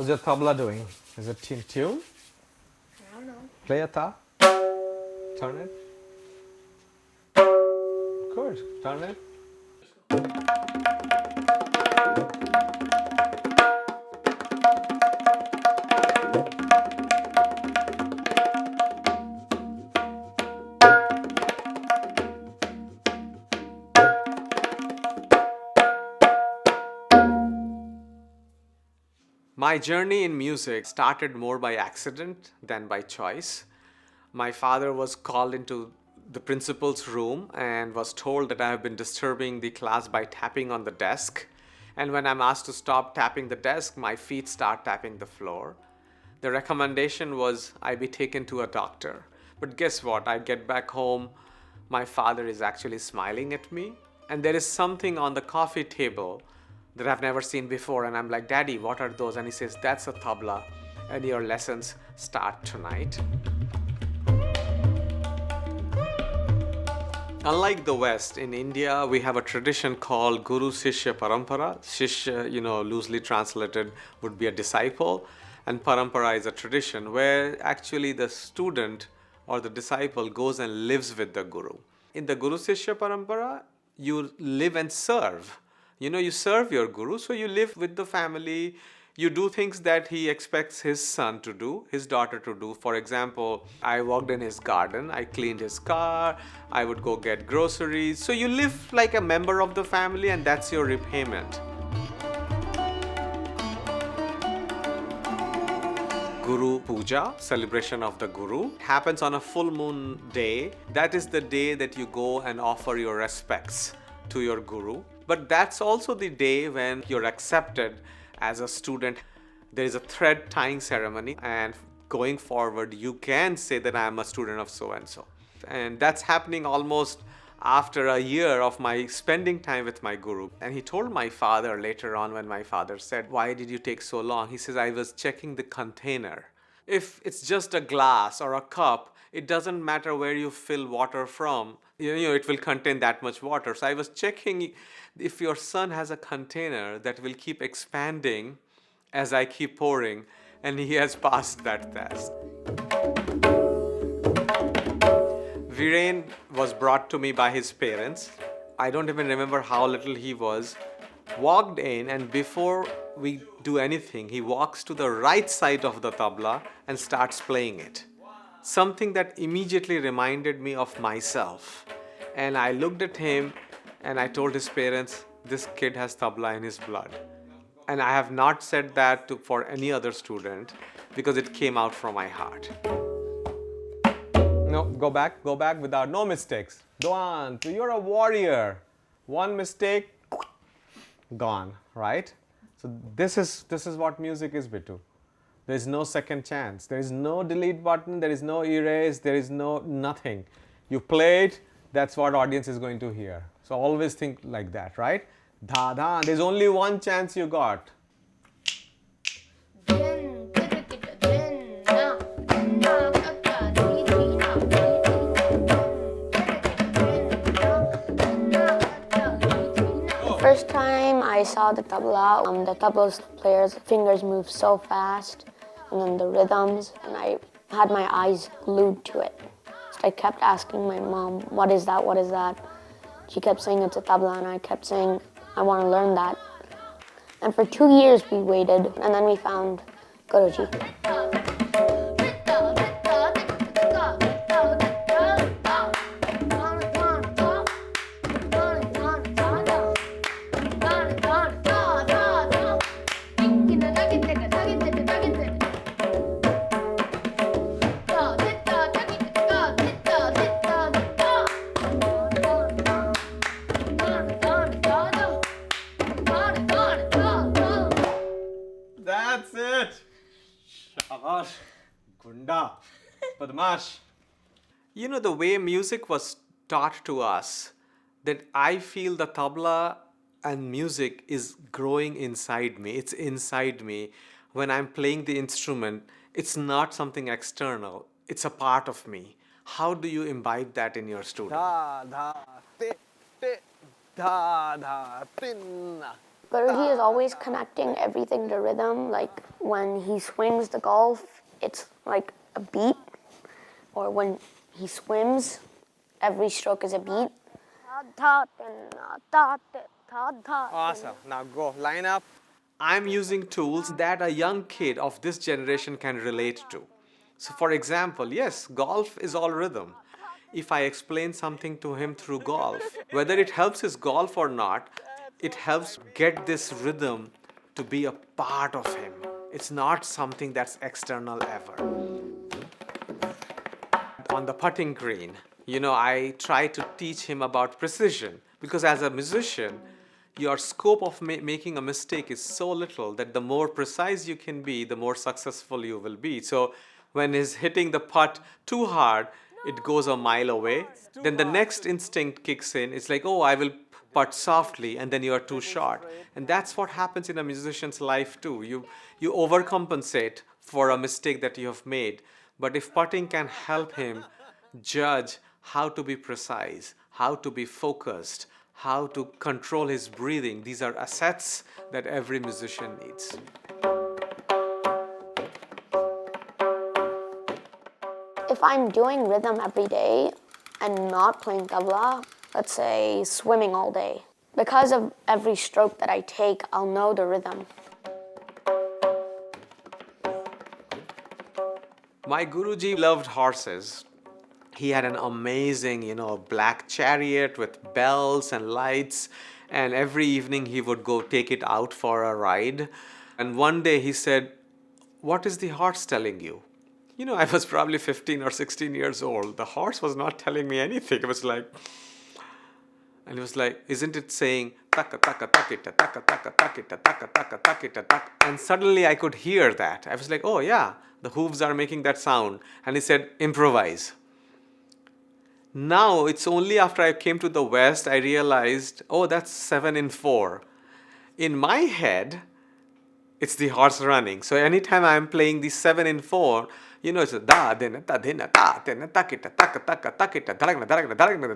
How's your tabla doing? Is it in tune? I don't know. Play a ta. Turn it. Good. Turn it. My journey in music started more by accident than by choice. My father was called into the principal's room and was told that I have been disturbing the class by tapping on the desk. And when I'm asked to stop tapping the desk, my feet start tapping the floor. The recommendation was I be taken to a doctor. But guess what? I get back home, my father is actually smiling at me, and there is something on the coffee table that I've never seen before. And I'm like, Daddy, what are those? And he says, that's a tabla, and your lessons start tonight. Unlike the West, in India, we have a tradition called Guru Shishya Parampara. Shishya, loosely translated, would be a disciple, and Parampara is a tradition where actually the student or the disciple goes and lives with the Guru. In the Guru Shishya Parampara, you live and serve. You serve your Guru, so you live with the family. You do things that he expects his son to do, his daughter to do. For example, I walked in his garden, I cleaned his car, I would go get groceries. So you live like a member of the family, and that's your repayment. Guru Puja, celebration of the Guru, happens on a full moon day. That is the day that you go and offer your respects to your Guru. But that's also the day when you're accepted as a student. There is a thread tying ceremony, and going forward, you can say that I am a student of so and so. And that's happening almost after a year of my spending time with my Guru. And he told my father later on, when my father said, why did you take so long? He says, I was checking the container. If it's just a glass or a cup, it doesn't matter where you fill water from. It will contain that much water. So I was checking if your son has a container that will keep expanding as I keep pouring, and he has passed that test. Viren was brought to me by his parents. I don't even remember how little he was. Walked in, and before we do anything, he walks to the right side of the tabla and starts playing it. Something that immediately reminded me of myself. And I looked at him and I told his parents, this kid has tabla in his blood. And I have not said that for any other student because it came out from my heart. No, go back without no mistakes. Go on, you're a warrior. One mistake, gone, right? So this is what music is, Bittu. There is no second chance. There is no delete button. There is no erase. There is no nothing. You play it, that's what audience is going to hear. So always think like that, right? Da da. There's only one chance you got. First time I saw the tabla, the tabla player's fingers moved so fast, and then the rhythms, and I had my eyes glued to it. So I kept asking my mom, what is that, what is that? She kept saying it's a tabla, and I kept saying, I want to learn that. And for 2 years we waited, and then we found Guruji. That's it. Shabash. Gunda. Badmash. The way music was taught to us, that I feel the tabla and music is growing inside me. It's inside me. When I'm playing the instrument, it's not something external. It's a part of me. How do you imbibe that in your student? Da, da, ti, ti, da, da, tin. Guruji is always connecting everything to rhythm. Like when he swings the golf, it's like a beat. Or when he swims, every stroke is a beat. Awesome. Now go. Line up. I'm using tools that a young kid of this generation can relate to. So, for example, yes, golf is all rhythm. If I explain something to him through golf, whether it helps his golf or not, it helps get this rhythm to be a part of him. It's not something that's external ever. On the putting green, I try to teach him about precision because as a musician, your scope of making a mistake is so little that the more precise you can be, the more successful you will be. So when he's hitting the putt too hard, it goes a mile away. Then the next instinct kicks in. It's like, oh, I will putt softly, and then you are too short. And that's what happens in a musician's life too. You overcompensate for a mistake that you have made. But if putting can help him judge how to be precise, how to be focused, how to control his breathing, these are assets that every musician needs. If I'm doing rhythm every day and not playing tabla, let's say swimming all day, because of every stroke that I take, I'll know the rhythm. My Guruji loved horses. He had an amazing, black chariot with bells and lights. And every evening he would go take it out for a ride. And one day he said, "What is the horse telling you?" I was probably 15 or 16 years old. The horse was not telling me anything. It was like, and he was like, "Isn't it saying taka taka takita taka taka takita taka taka takita tak?" And suddenly I could hear that. I was like, "Oh yeah, the hooves are making that sound." And he said, "Improvise." Now it's only after I came to the West I realized, oh, that's 7 in 4. In my head, it's the horse running. So anytime I'm playing the 7 in 4, it's a da dena ta dena ta dena takita taka taka takita daragna daragna daragna.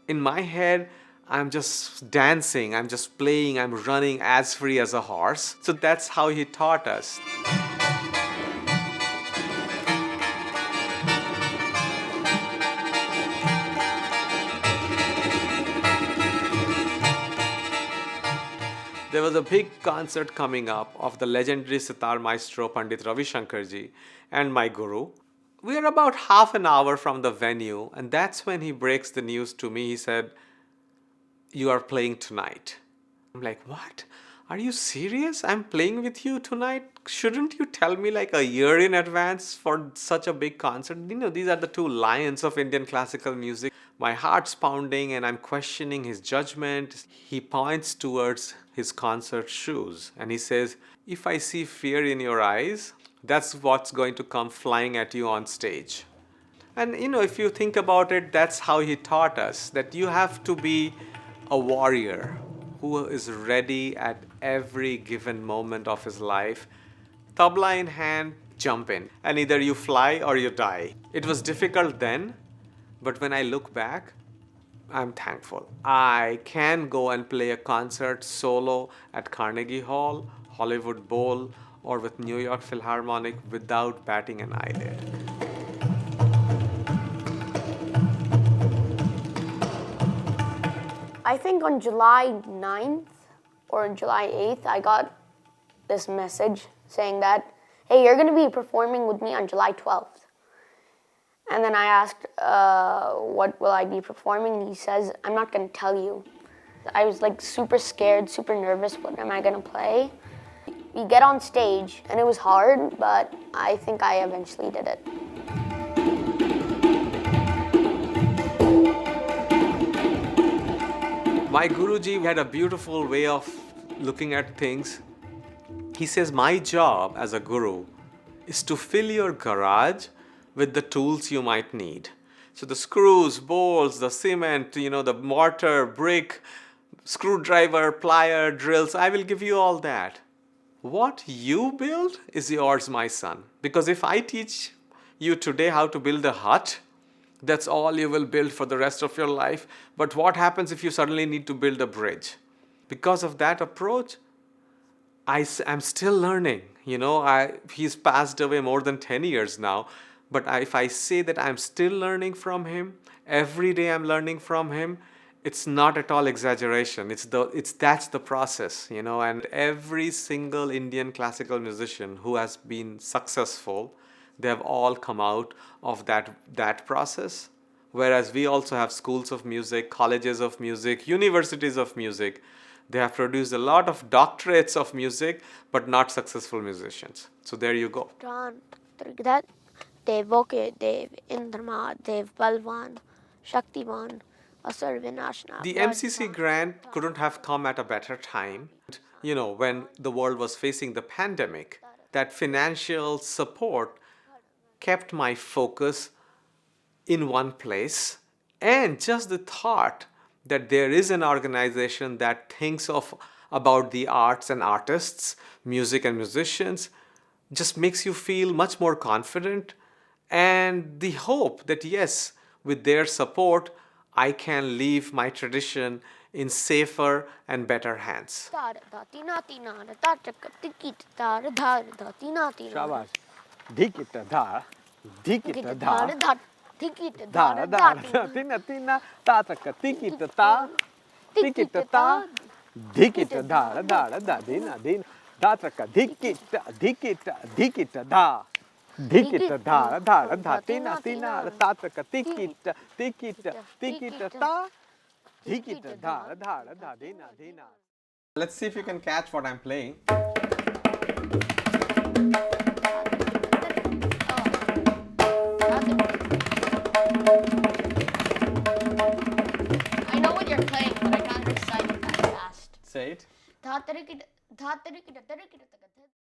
In my head, I'm just dancing, I'm just playing, I'm running as free as a horse. So that's how he taught us. There was a big concert coming up of the legendary sitar maestro Pandit Ravi Shankarji and my guru. We are about half an hour from the venue, and that's when he breaks the news to me. He said, "You are playing tonight." I'm like, "What? Are you serious? I'm playing with you tonight? Shouldn't you tell me like a year in advance for such a big concert?" These are the two lions of Indian classical music. My heart's pounding and I'm questioning his judgment. He points towards his concert shoes and he says, "If I see fear in your eyes, that's what's going to come flying at you on stage." And if you think about it, that's how he taught us that you have to be a warrior who is ready at every given moment of his life. Tabla in hand, jump in. And either you fly or you die. It was difficult then, but when I look back, I'm thankful. I can go and play a concert solo at Carnegie Hall, Hollywood Bowl, or with New York Philharmonic without batting an eyelid. I think on July 9th or July 8th, I got this message saying that, "Hey, you're going to be performing with me on July 12th. And then I asked, what will I be performing? And he says, "I'm not going to tell you." I was like super scared, super nervous. What am I going to play? We get on stage, and it was hard, but I think I eventually did it. My Guruji had a beautiful way of looking at things. He says, "My job as a guru is to fill your garage with the tools you might need." So the screws, bolts, the cement, the mortar, brick, screwdriver, plier, drills, I will give you all that. What you build is yours, my son. Because if I teach you today how to build a hut, That's all you will build for the rest of your life. But what happens if you suddenly need to build a bridge? Because of that approach, am still learning. He's passed away more than 10 years now. But if I say that I'm still learning from him, every day I'm learning from him, it's not at all exaggeration. That's the process, and every single Indian classical musician who has been successful, they have all come out of that process. Whereas we also have schools of music, colleges of music, universities of music. They have produced a lot of doctorates of music, but not successful musicians. So there you go. That Dev Voke, Dev Indrama, Dev Balwan, Shaktivan, Asar Vinashna. The MCC grant couldn't have come at a better time. When the world was facing the pandemic, that financial support kept my focus in one place, and just the thought that there is an organization that thinks about the arts and artists, music and musicians, just makes you feel much more confident, and the hope that yes, with their support I can leave my tradition in safer and better hands. Shabash. Dhikita dha. Dhikita dha. Dha dha. Tina tina. Tataka tikita ta. Tikita ta. Dhikita dha dha dha dina dina. Tataka dhikita dha. Dhikita dha dha dha tina tina. Tataka tikita ta. Dhikita dha dha dha dina dina. Let's see if you can catch what I'm playing. I know what you're playing, but I can't recite it that fast. Say it.